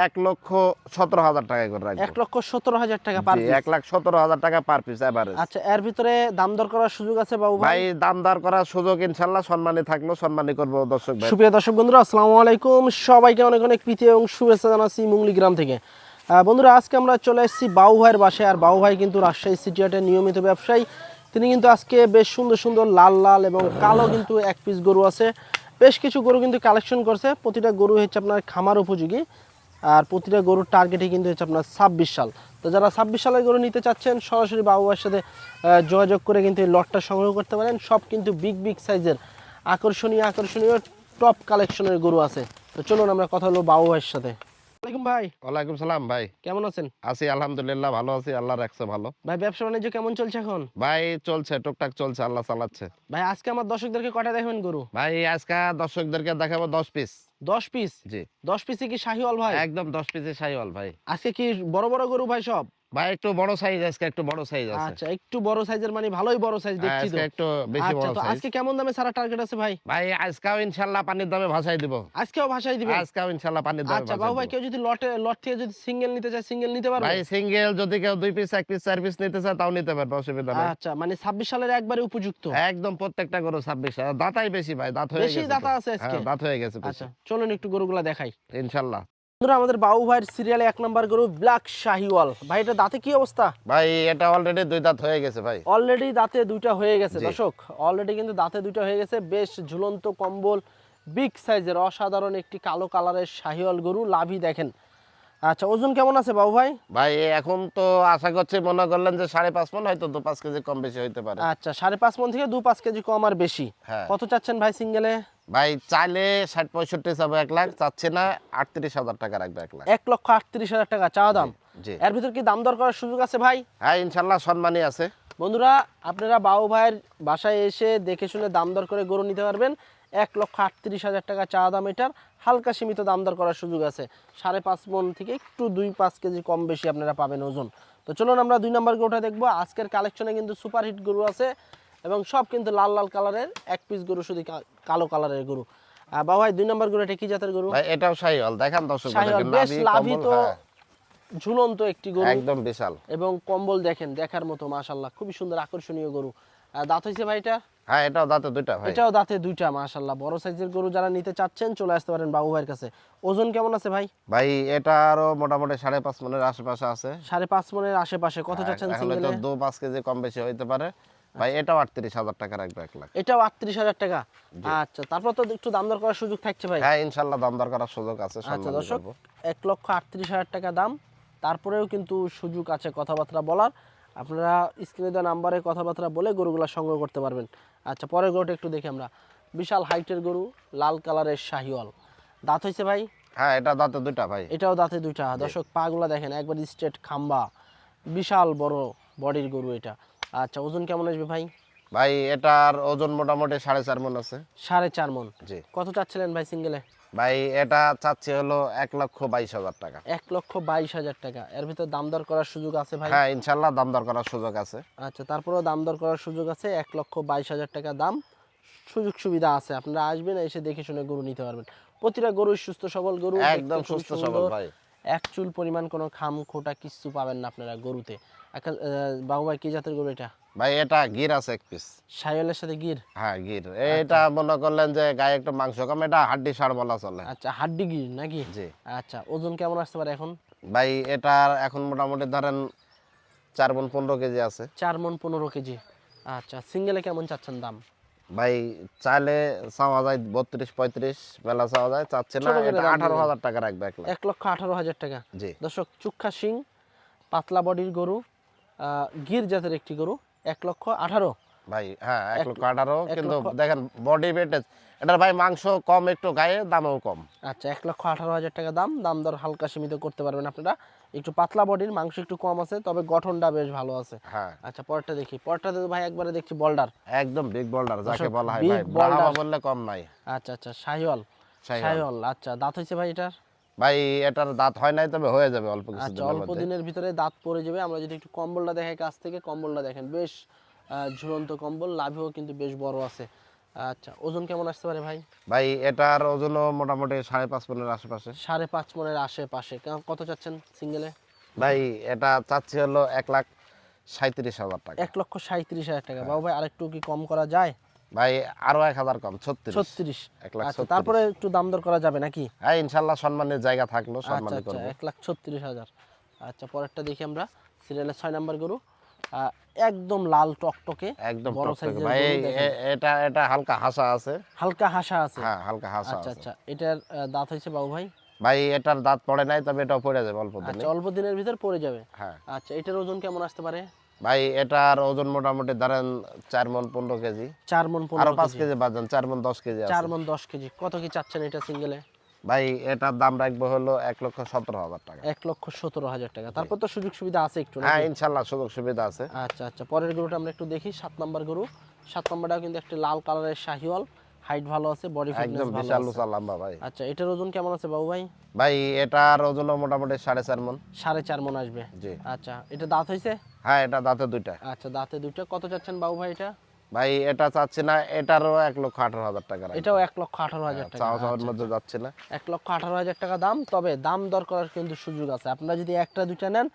1,17,000 টাকা করে রাখবো। 1,17,000 টাকা পার পিস। 1,17,000 টাকা পার পিস এভারেজ। আচ্ছা, এর ভিতরে দাম দর করার সুযোগ আছে বাবু ভাই? ভাই দাম দর করার সুযোগ ইনশাআল্লাহ সম্মানী থাকলো, সম্মানী করবো দর্শক ভাই। সুপ্রিয় দর্শক বন্ধুরা, আসসালামু আলাইকুম। সবাইকে অনেক অনেক প্রীতি এবং শুভেচ্ছা জানাচ্ছি মুংলি গ্রাম থেকে। বন্ধুরা, আজকে আমরা চলে এসেছি বাবু ভাইয়ের বাসায়। আর বাবু ভাই কিন্তু রাজশাহী সিটি হাটের নিয়মিত ব্যবসায়ী। তিনি কিন্তু আজকে বেশ সুন্দর সুন্দর লাল লাল এবং কালো কিন্তু এক পিস গরু আছে। বেশ কিছু গরু কিন্তু কালেকশন করছে। প্রতিটা গরু হচ্ছে আপনার খামার উপযোগী, আর প্রতিটা গরুর টার্গেটই কিন্তু হচ্ছে আপনার 26 সাল। তো যারা 26 সালের গরু নিতে চাচ্ছেন, সরাসরি বাবু ভাইয়ের সাথে যোগাযোগ করে কিন্তু এই লটটা সংগ্রহ করতে পারেন। সব কিন্তু বিগ বিগ সাইজের আকর্ষণীয় আকর্ষণীয় টপ কালেকশনের গরু আছে। তো চলুন আমরা কথা হলো বাবু ভাইয়ের সাথে। ওয়ালাইকুম ভাই। ওয়ালাইকুম সালাম ভাই। কেমন আছেন? আছি আলহামদুলিল্লাহ, ভালো আছি, আল্লাহ রাখছে ভালো। ভাই ব্যবসা বাণিজ্য কেমন চলছে এখন? ভাই চলছে, টুকটাক চলছে, আল্লাহ চালাচ্ছে। ভাই আজকে আমার দর্শকদেরকে কয়টা দেখাবেন গরু? ভাই আজকে দর্শকদেরকে দেখাবো 10 পিস। 10 পিস? জি 10 পিসে কি শাহিওয়াল ভাই? একদম 10 পিসের শাহিওয়াল ভাই। আজকে কি বড় বড় গরু ভাই সব? ভাই একটু বড় সাইজ, আজকে একটু বড় সাইজ আছে। আচ্ছা, একটু বড় সাইজের মানে ভালোই বড় সাইজ দেখছি তো। আজকে একটু বেশি আচ্ছা, বড় তো সাইজ। আজকে কেমন দামে সারা টার্গেট আছে ভাই? ভাই আজকেও ইনশাআল্লাহ পানির দামে ভাসাই দিব। আজকেও ভাষাই দিবেন? আজকেও ইনশাআল্লাহ পানির দামে আচ্ছা ভাসাই বাবু ভাই, দিব। কেউ যদি লট থেকে যদি সিঙ্গেল নিতে চায়, সিঙ্গেল নিতে পারবে? ভাই সিঙ্গেল যদি কেউ 2 পিস 1 পিস 4 পিস নিতে চায় তাও নিতে পারবে, অসুবিধা নেই। আচ্ছা, মানে 26 সালের একবারে উপযুক্ত। একদম প্রত্যেকটা গরু 26। দাঁতাই বেশি ভাই, দাঁত হয়ে বেশি গেছে। দাতা আছে আজকে? হ্যাঁ দাঁত হয়ে গেছে বেশি। আচ্ছা, চলুন একটু গরুগুলা দেখাই। ইনশাআল্লাহ। বন্ধুরা, আমাদের বাবু ভাইয়ের সিরিয়ালে 1 নাম্বার গরু ব্ল্যাক শাহিওয়াল। ভাই এটা দাঁতে কি অবস্থা? ভাই এটা অলরেডি 2 দাঁত হয়ে গেছে ভাই। অলরেডি দাঁতে দুইটা হয়ে গেছে জি। দর্শক, অলরেডি কিন্তু দাঁতে দুইটা হয়ে গেছে। বেশ ঝুলন্ত কম্বল, বিগ সাইজের অসাধারণ একটি কালো কালারের শাহিওয়াল গরু। লাভি দেখেন। আচ্ছা, ওজন কেমন আছে বাবু ভাই? ভাই এখন তো আশা করছি, মনে করলেন যে 5.5 মণ, হয়তো 2-5 কেজি কম বেশি হইতে পারে। আচ্ছা, 5.5 মণ থেকে 2-5 কেজি কম আর বেশি। হ্যাঁ। কত চাচ্ছেন ভাই সিঙ্গেলে? ভাই চাইলে 60-65 চাবো, 1 লাখ চাচ্ছে না, 38,000 টাকা রাখবে 1 লাখ। 1,38,000 টাকা চাওয়া দাম। জি এর ভিতর কি দাম দর করার সুযোগ আছে ভাই? হ্যাঁ ইনশাআল্লাহ সম্মানী আছে। বন্ধুরা, আপনারা বাবু ভাইয়ের বাসায় এসে দেখে শুনে দাম দর করে গরু নিতে পারবেন। 1,38,000 টাকা চাওয়া দাম এটার। হালকা সীমিত দাম দর করার সুযোগ আছে। 5.5 মণ থেকে একটু 2-5 কেজি কম বেশি আপনারা পাবেন ওজন। তো চলুন আমরা 2 নম্বর গরুটা দেখবো। আজকের কালেকশনে কিন্তু সুপারহিট গরু আছে এবং সব কিন্তু লাল লাল কালারের এক পিস গরু, শুধু কালো কালারের গরু। বাবু ভাই 2 নম্বর গরু এটা কি জাতের গরু? ভাই এটাও শাহিওয়াল, দেখেন দর্শক শাহিওয়াল, বেশ লাভিত ঝুলন্ত একটি গরু, একদম বিশাল। এবং কম্বল দেখেন দেখার মতো, মাশাআল্লাহ খুবই সুন্দর আকর্ষণীয় গরু। দাঁত হইছে ভাই এটা? হ্যাঁ এটাও দাঁতে 2টা ভাই। এটাও দাঁতে 2টা, মাশাআল্লাহ। বড় সাইজের গরু যারা নিতে চাচ্ছেন চলে আসতে পারেন বাবু ভাইয়ের কাছে। ওজন কেমন আছে ভাই? ভাই এটারও মোটামুটি 5.5 মণের আশেপাশে আছে। 5.5 মণের আশেপাশে। কত চাচ্ছেন এখন সিঙ্গেলে? হয়তো 2-5 কেজি কম বেশি হইতে পারে। ভাই এটাও 38,000 টাকা রাখবে 1 লাখ। এটাও 38,000 টাকা। আচ্ছা, তারপর তো একটু দাম দর করার সুযোগ থাকছে ভাই? হ্যাঁ ইনশাআল্লাহ দাম দর করার সুযোগ আছে, আচ্ছা সম্মানী দর্শক, করব। 1,38,000 টাকা দাম। তারপরেও কিন্তু সুযোগ আছে কথাবার্তা বলার। আপনারা স্ক্রিনে দেওয়া নাম্বারে কথাবার্তা বলে গরুগুলো সংগ্রহ করতে পারবেন। আচ্ছা, পরের গরুটা একটু দেখি আমরা। বিশাল হাইটের গরু, লাল কালারের শাহিওয়াল। দাঁত হইছে ভাই? হ্যাঁ এটা দাঁতে 2টা ভাই। এটাও দাঁতে 2টা। দর্শক পাগুলা দেখেন, একবার স্ট্রেট খাম্বা, বিশাল বড় বডির গরু এটা। আচ্ছা, ওজন কেমন আসবে ভাই? ভাই এটার ওজন মোটামুটি 4.5 মণ আছে। 4.5 মণ। জি কত চাচ্ছিলেন ভাই সিঙ্গেলে? ভাই এটা চাচ্ছি হলো 1,22,000 টাকা। 1,22,000 টাকা। এর ভিতর দাম দর করার সুযোগ আছে ভাই? হ্যাঁ ইনশাআল্লাহ দাম দর করার সুযোগ আছে। আচ্ছা, তারপরেও দাম দর করার সুযোগ আছে। 1,22,000 টাকা দাম। সুযোগ সুবিধা আছে, আপনারা আসবেন, এসে দেখে শুনে গরু নিতে পারবেন। প্রতিটা গরু সুস্থ সবল গরু, একদম দেখতে খুব সুস্থ সবল সুন্দর। ভাই। এক চুল পরিমাণ কোনো খাম খোটা কিচ্ছু পাবেন না আপনারা গরুতে। বাবু ভাই কি জাতের গরু এটা? ভাই এটা গির আছে 1 পিস। শাহিওয়ালের সাথে গির? হ্যাঁ গির। এটা মনে করলেন যে গায়ে একটু মাংস কম, এটা হাড্ডি সার বলা চলে। আচ্ছা, হাড্ডি গির নাকি? জি আচ্ছা, ওজন কেমন আসতে পারে এখন? ভাই এটার এখন মোটামুটি ধরেন 4 মণ 15 কেজি আছে। 4 মণ 15 কেজি। আচ্ছা, সিঙ্গেলে কেমন চাচ্ছেন দাম? ভাই চাইলে চাওয়া যায় 32-35, মেলা চাওয়া যায়, চাচ্ছে না, ছোট করে এটা দাম 18,000 টাকা রাখবে 1 লাখ। 1,18,000 টাকা। জি দর্শক, চুক্ষা শিং, পাতলা বডির গরু, গির জাতের একটি গরু। 1,18,000। ভাই হ্যাঁ 1,18,000, কিন্তু 1,00,000 দেখেন বডি ওয়েট এটার ভাই মাংস কম একটু, গায়ে দামও কম। আচ্ছা, 1,18,000 টাকা দাম। দাম দর হালকা সীমিত করতে পারবেন আপনারা। একটু পাতলা বডির, মাংস একটু কম আছে, তবে গঠনটা বেশ ভালো আছে। হ্যাঁ আচ্ছা, পরেরটা দেখি। পরেরটাতে তো ভাই একবারে দেখছি বোল্ডার। একদম বিগ বোল্ডার যাকে বলা হয় big ভাই, boulder। ব্রাহ্মা বললে কম নাই। আচ্ছা আচ্ছা, শাহিওয়াল। শাহিওয়াল। শাহিওয়াল, আচ্ছা। দাঁত হয়েছে ভাই এটার? ভাই এটার দাঁত হয় নাই, তবে হয়ে যাবে অল্প আচ্ছা, কিছুদিনের অল্প মধ্যে। দিনের ভিতরে দাঁত পড়ে যাবে। আমরা যদি একটু কম্বলটা দেখাই কাছ থেকে, কম্বলটা দেখেন বেশ ঝুলন্ত কম্বল, লাভিও কিন্তু বেশ বড় আছে। আচ্ছা, ওজন কেমন আসতে পারে ভাই? ভাই এটার ওজনও মোটামুটি 5.5 মনের আশেপাশে। 5.5 মনের আশেপাশে। কত চাচ্ছেন সিঙ্গেলে? ভাই এটা চাচ্ছি হলো 1,37,000 টাকা। 1,37,000 টাকা। বাবু ভাই আরেকটু কি কম করা যায়? ভাই আরো 1,000 কম, 36। 36। 1,36,000। আচ্ছা, তারপরে একটু দাম দর করা যাবে নাকি? হ্যাঁ ইনশাল্লাহ, সম্মানের জায়গা থাকলো, আচ্ছা সম্মানই আচ্ছা, করবো। 1,36,000। আচ্ছা, পরেরটা দেখি আমরা। সিরিয়ালের 6 নাম্বার গরু। একদম লাল টকটকে, একদম বড় টকটকে সাইজের ভাই। গরু দেখেন। এটা হালকা হাসা আছে। হালকা হাসা আছে। হ্যাঁ হালকা হাসা আচ্ছা আছে। আচ্ছা, এটার দাঁত হয়েছে বাবু ভাই? ভাই এটার দাঁত পড়ে নাই, তবে এটাও পড়ে যাবে অল্প দিনে। আচ্ছা, অল্প দিনের ভিতর পড়ে যাবে। হ্যাঁ আচ্ছা, এটার ওজন কেমন আসতে পারে? ভাই এটার ওজন মোটামুটি ধরেন 4 মন 15 কেজি। 4 মন আরো 15 5 কেজি। কেজি বাজান, 4 মন 10 কেজি 4 আছে। মন 10 কেজি। কত কি চাচ্ছেন এটা সিঙ্গেলে? ভাই এটার দাম রাখবো হলো 1,17,000 টাকা। 1,17,000 টাকা। তারপর তো সুযোগ সুবিধা আছে একটু হ্যাঁ নাকি? ইনশাল্লাহ সুযোগ সুবিধা আছে। আচ্ছা আচ্ছা, পরের গরুটা আমরা একটু দেখি। 7 নাম্বার গরু। 7 নাম্বারটাও কিন্তু একটা লাল কালারের শাহিওয়াল। হাইট ভালো আছে, বডি ফিটনেস একদম ভালো বিশাল আছে। উঁচা লম্বা ভাই। আচ্ছা, এটার ওজন কেমন আছে বাবু ভাই? ভাই এটার ওজনও মোটামুটি 4.5 মন। 4.5 মন আসবে। জি। আচ্ছা, এটা দাঁত হয়েছে? হ্যাঁ এটা দাঁতে দুইটা। আচ্ছা, দাঁতে দুইটা। কত চাচ্ছেন বাবু ভাই এটা? ভাই এটা চাচ্ছি না, এটারও 1,18,000 টাকা রাখবো। এটাও 1,18,000 টাকা। চাওয়া চাওয়ার আচ্ছা, মধ্যে যাচ্ছে না। 1,18,000 টাকা দাম। তবে দাম দর করার কিন্তু সুযোগ আছে। আপনারা যদি একটা দুইটা নেন,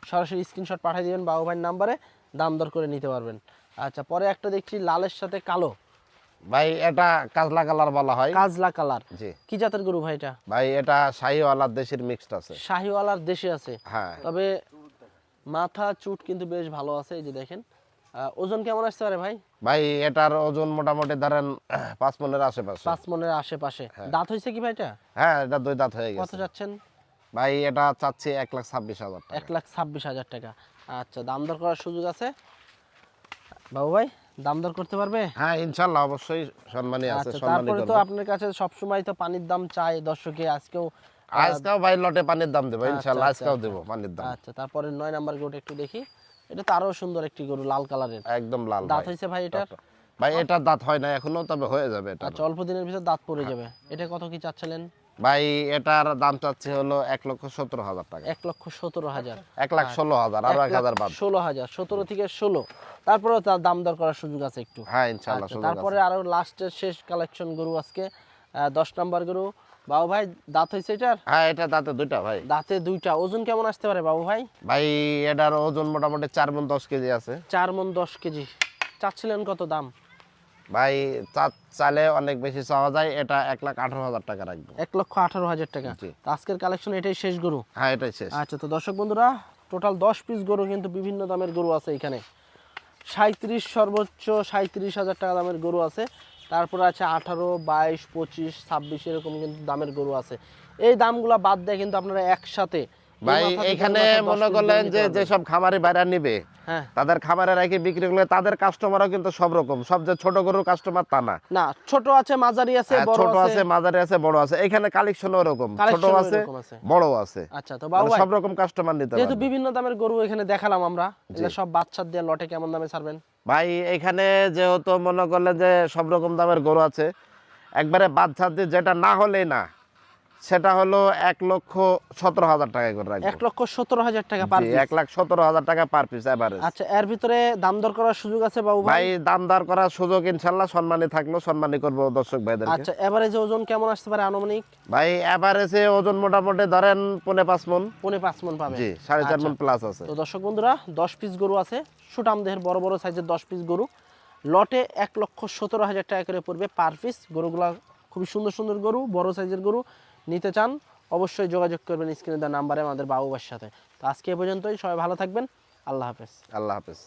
সরাসরি স্ক্রিনশট পাঠিয়ে দিবেন বাবু ভাইয়ের নাম্বারে, দাম দর করে নিতে পারবেন। আচ্ছা, পরে একটা দেখছি লালের সাথে কালো। ভাই এটা কাজলা কালার বলা হয়। কাজলা কালার। জি। কি জাতের গরু ভাই এটা? ভাই এটা শাহিওয়ালার দেশের মিক্সড আছে। শাহিওয়ালার দেশে আছে। হ্যাঁ তবে মাথা চুট কিন্তু বেশ ভালো আছে, এই যে দেখেন। ওজন কেমন আসতে পারে ভাই? ভাই এটার ওজন মোটামুটি ধরেন 5 মনের আশেপাশে। 5 মনের আশেপাশে। দাঁত হয়েছে কি ভাই এটা? হ্যাঁ এটা দুই দাঁত হয়ে কত গেছে। যাচ্ছেন? ভাই এটা চাচ্ছি 1,26,000 টাকা। 1,26,000 টাকা। আচ্ছা, দাম দর করার সুযোগ আছে বাবু ভাই? দাম দর করতে পারবে? হ্যাঁ ইনশাল্লাহ অবশ্যই সম্মানই আছে, আচ্ছা, সম্মানই তারপরে তো করব। আপনার কাছে সবসময় তো পানির দাম চাই দর্শকে, আজকেও আজকেও ভাই লটে পানির দাম দেবো ইনশাল্লাহ, আচ্ছা, আজকেও আচ্ছা। দেবো পানির দাম। আচ্ছা, তারপরে 9 নাম্বার গরুটা একটু দেখি। এটা তো আরো সুন্দর একটি গরু, লাল কালারের। একদম লাল দাঁত ভাই। হয়েছে ভাই এটার? ভাই এটার দাঁত হয় না এখনো, তবে হয়ে যাবে এটা। আচ্ছা, অল্প দিনের ভিতর দাঁত পড়ে যাবে। এটা কত কি চাচ্ছিলেন? ভাই এটার দাম চাচ্ছে হলো 1,17,000 টাকা। 1,17,000। 1,16,000, আরো 1,000 বাদ। 16,000। 17 থেকে 16। তারপরে তার দাম দর করার সুযোগ আছে একটু। হ্যাঁ ইনশাল্লাহ আচ্ছা, সুযোগ তারপরে আছে। আরো লাস্টের শেষ কালেকশন গরু আজকে। 10 নাম্বার গরু। বাবু ভাই দাঁত হয়েছে এটার? হ্যাঁ এটা দাঁতে দুইটা ভাই। দাঁতে দুইটা। ওজন কেমন আসতে পারে বাবু ভাই? ভাই এটার ওজন মোটামুটি 4 মন 10 কেজি আছে। 4 মন 10 কেজি। চাচ্ছিলেন কত দাম? ভাই চালে অনেক বেশি চাওয়া যায়, এটা 1,18,000 টাকা রাখবো। 1,18,000 টাকা। জি। তো আজকের কালেকশন এটাই শেষ গরু? হ্যাঁ এটাই শেষ। আচ্ছা, তো দর্শক বন্ধুরা, টোটাল 10 পিস গরু কিন্তু বিভিন্ন দামের গরু আছে এখানে। 37 সর্বোচ্চ 37,000 টাকা দামের গরু আছে। তারপরে আছে 18, 22, 25, 26 এরকম কিন্তু দামের গরু আছে। এই দামগুলা বাদ দিয়ে কিন্তু আপনারা একসাথে ভাই এখানে মনে করলেন যে যেসব খামারি বাইরে নিবে, হ্যাঁ তাদের খামারে রেখে বিক্রি করলে তাদের কাস্টমারও কিন্তু সব রকম, সব যে ছোট গরুর কাস্টমার তা না। না, ছোট আছে, মাঝারি আছে, হ্যাঁ, বড় ছোট আছে। আছে, মাঝারি আছে, বড় আছে। এখানে কালেকশন ওরকম, ছোট Collection আছে, ওরকম আছে। বড় আছে। আচ্ছা, তো বাবু মানে ভাই, সব রকম কাস্টমার নিতে যেহেতু পারবে। বিভিন্ন দামের গরু এখানে দেখালাম আমরা, এগুলো সব বাচ্চা দিয়ে লটে কেমন দামে ছাড়বেন? ভাই এখানে যেহেতু মনে করলেন যে সব রকম দামের গরু আছে, একবারে বাদ ছাড় দিয়ে যেটা না হলেই না, সেটা হলো 1,17,000 টাকা করে রাখবো। 1,17,000 টাকা পার পিস। 1,17,000 টাকা পার পিস এভারেজ। আচ্ছা, এর ভিতরে দাম দর করার সুযোগ আছে বাবু ভাই? ভাই দাম দর করার সুযোগ ইনশাল্লাহ, সম্মানী থাকলো, সম্মানী করবো দর্শক ভাইদেরকে। আচ্ছা, এভারেজে ওজন কেমন আসতে পারে আনুমানিক? ভাই এভারেজে ওজন মোটামুটি ধরেন 4.5 মন। 5.5 মন পাবে। জি, 4.5 মন প্লাস আছে। তো দর্শক বন্ধুরা, 10 পিস গরু আছে, সুটাম দেহের বড় বড় সাইজের 10 পিস গরু। লটে 1,17,000 টাকা করে পড়বে পার পিস। গরুগুলা খুবই সুন্দর সুন্দর গরু, বড় সাইজের গরু। নিতে চান অবশ্যই যোগাযোগ করবেন স্ক্রিনে দেওয়া নাম্বারে আমাদের বাবু ভাইয়ের সাথে। তো আজকে এ পর্যন্তই, সবাই ভালো থাকবেন। আল্লাহ হাফেজ। আল্লাহ হাফেজ।